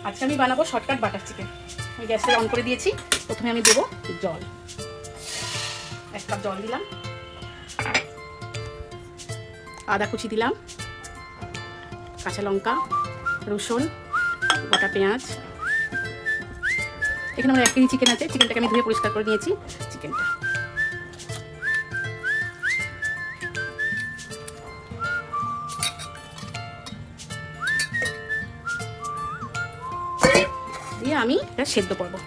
আজকে আমি বানাবো শর্টকাট বাটার চিকেন। আমি গ্যাসটা অন করে দিয়েছি। প্রথমে আমি দেবো জল, 1 কাপ জল দিলাম, আদা কুচি দিলাম, কাঁচা লঙ্কা, রসুন, গোটা পেঁয়াজ। এখানে আমার 1 কেজি চিকেন আছে, চিকেনটাকে আমি ধুয়ে পরিষ্কার করে নিয়েছি। চিকেনটা দিয়ে আমি এটা সেদ্ধ করবো,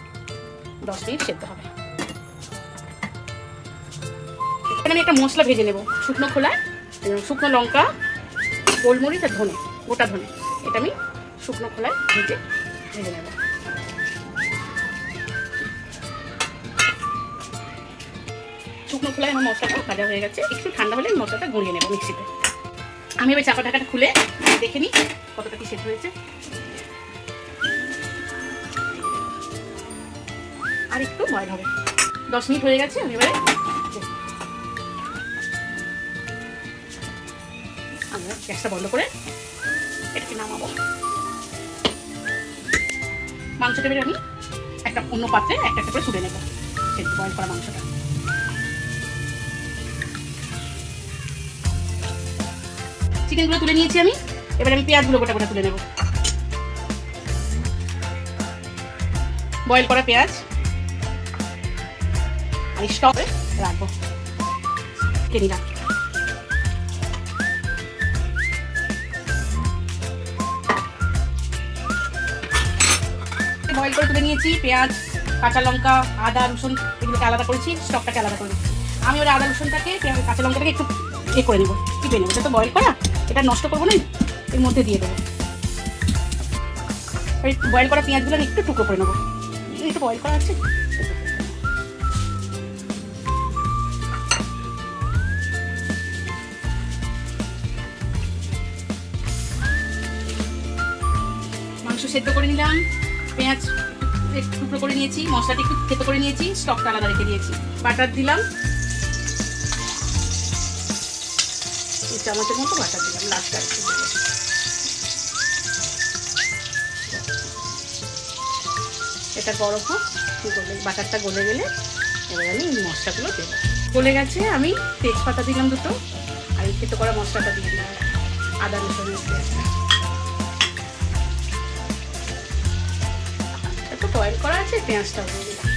10 মিনিট সেদ্ধ হবে। এখানে আমি একটা মশলা ভেজে নেব, শুকনো খোলায় শুকনো লঙ্কা, গোলমরিচ আর ধনে, গোটা ধনে। এটা আমি শুকনো খোলায় ভেজে নেব। শুকনো খোলায় আমার মশলাটা ভাজা হয়ে গেছে। একটু ঠান্ডা হলে মশলাটা গুঁড়িয়ে নেব মিক্সিতে। আমি এবার চাপা ঢাকাটা খুলে দেখে নিই কতটা কি সেদ্ধ হয়েছে। আর একটু বয়েল হবে, 10 মিনিট হয়ে গেছে। আমি এবারে গ্যাসটা বন্ধ করে এটাকে নামাবো। মাংসটা এবারে আমি একটা অন্য পাত্রে একটা করে তুলে নেব, সেদ্ধ বয়েল করা মাংসটা। চিকেনগুলো তুলে নিয়েছি আমি। এবারে আমি পেঁয়াজগুলো গোটা গোটা তুলে নেব। বয়েল করা পেঁয়াজ আর স্টকে রাখবো, কেটে নিলাম। বয়েল করে তুলে নিয়েছি পেঁয়াজ, কাঁচা লঙ্কা, আদা, রসুন এগুলোকে আলাদা করেছি, স্টকটাকে আলাদা করে দিচ্ছি। আমি ওরা আদা রসুনটাকে কাঁচা লঙ্কাটাকে একটু করে নেবো, টিপে নেবো। এটা তো বয়েল করা, এটা নষ্ট করবো না, এর মধ্যে দিয়ে দেবো। ওই বয়েল করা পেঁয়াজগুলো আমি একটু টুকরো করে নেবো, একটু বয়েল করা আছে। মাংস সেদ্ধ করে নিলাম, পেঁয়াজ টুকরো করে নিয়েছি, মশলাটা একটু থেতো করে নিয়েছি, স্টকটা আলাদা রেখে দিয়েছি। বাটার দিলাম, 2 চামচের মতো বাটার দিলাম। লাস্ট আর একটু দেবো। এটা গরম হোক, বাটারটা গলে গেলে এবার আমি মশলাগুলো দেবো। গলে গেছে, আমি তেজপাতা দিলাম 2টো, আর এই থেতো করা মশলাটা দিয়ে দিলাম, আদা রসুনের পেঁয়াজটা। একটু বয়েল করা আছে, পেঁয়াজটাও দিয়ে দিলাম।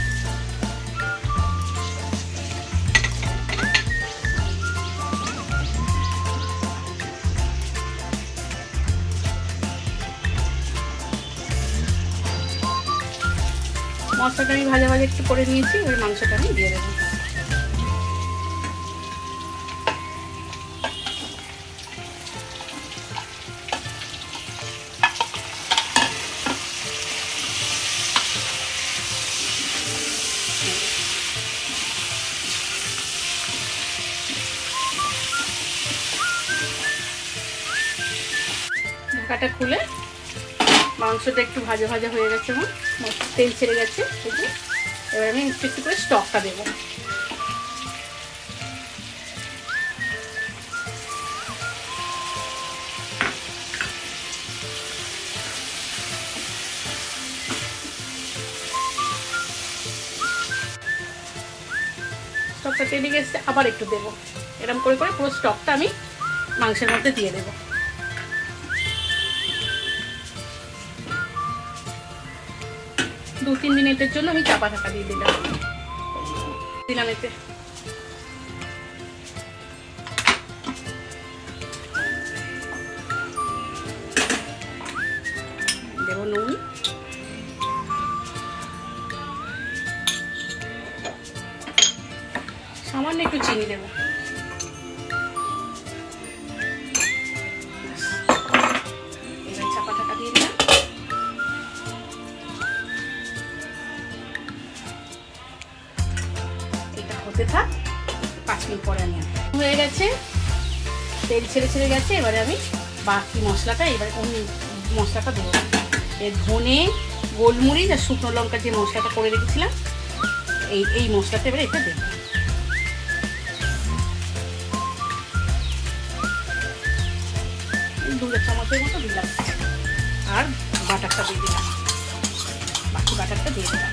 মশলাটা আমি ভাজা ভাজা একটু করে নিয়েছি, ওই মাংসটা আমি দিয়ে দেবো। ঢাকাটা খুলে মাংসটা একটু ভাজা ভাজা হয়ে গেছে, আমার তেল ছেড়ে গেছে। এবার আমি একটু একটু করে স্টকটা দেবো। স্টকটা টেনে গেছে, আবার একটু দেবো। এরকম করে করে পুরো স্টকটা আমি মাংসের মধ্যে দিয়ে দেবো। 2-3 মিনিটের জন্য আমি চাপা ঢাকা দিয়ে দিলাম। এতে দেব নুন, সামান্য একটু চিনি দেবো। এবার চাপা ঢাকা দিয়ে দিলাম। হতে থাক, 5 মিনিট পরে আমি হয়ে গেছে, তেল ছেড়ে গেছে। এবারে আমি বাকি মশলাটা, এবারে মশলাটা দেবো। ধনে, গোলমরিচ আর শুকনো লঙ্কা যে মশলাটা করে রেখেছিলাম, এই মশলাটা এবারে এটা দেবো। 2 চামচের মতো দিলাম, আর বাটারটা দিয়ে দিলাম। বাটারটা দিয়ে দিলাম।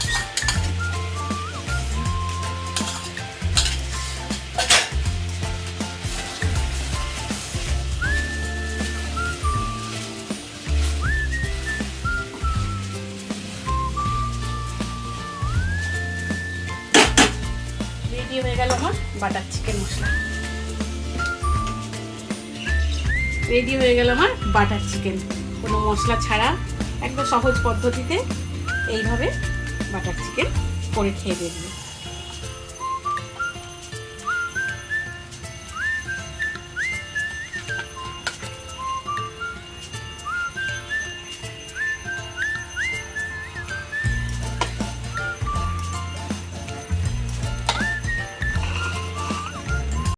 রেডি হয়ে গেল আমার বাটার চিকেন মশলা। রেডি হয়ে গেল আমার বাটার চিকেন, কোনো মশলা ছাড়া একদম সহজ পদ্ধতিতে এইভাবে বাটার চিকেন করে খেয়ে দেখবে।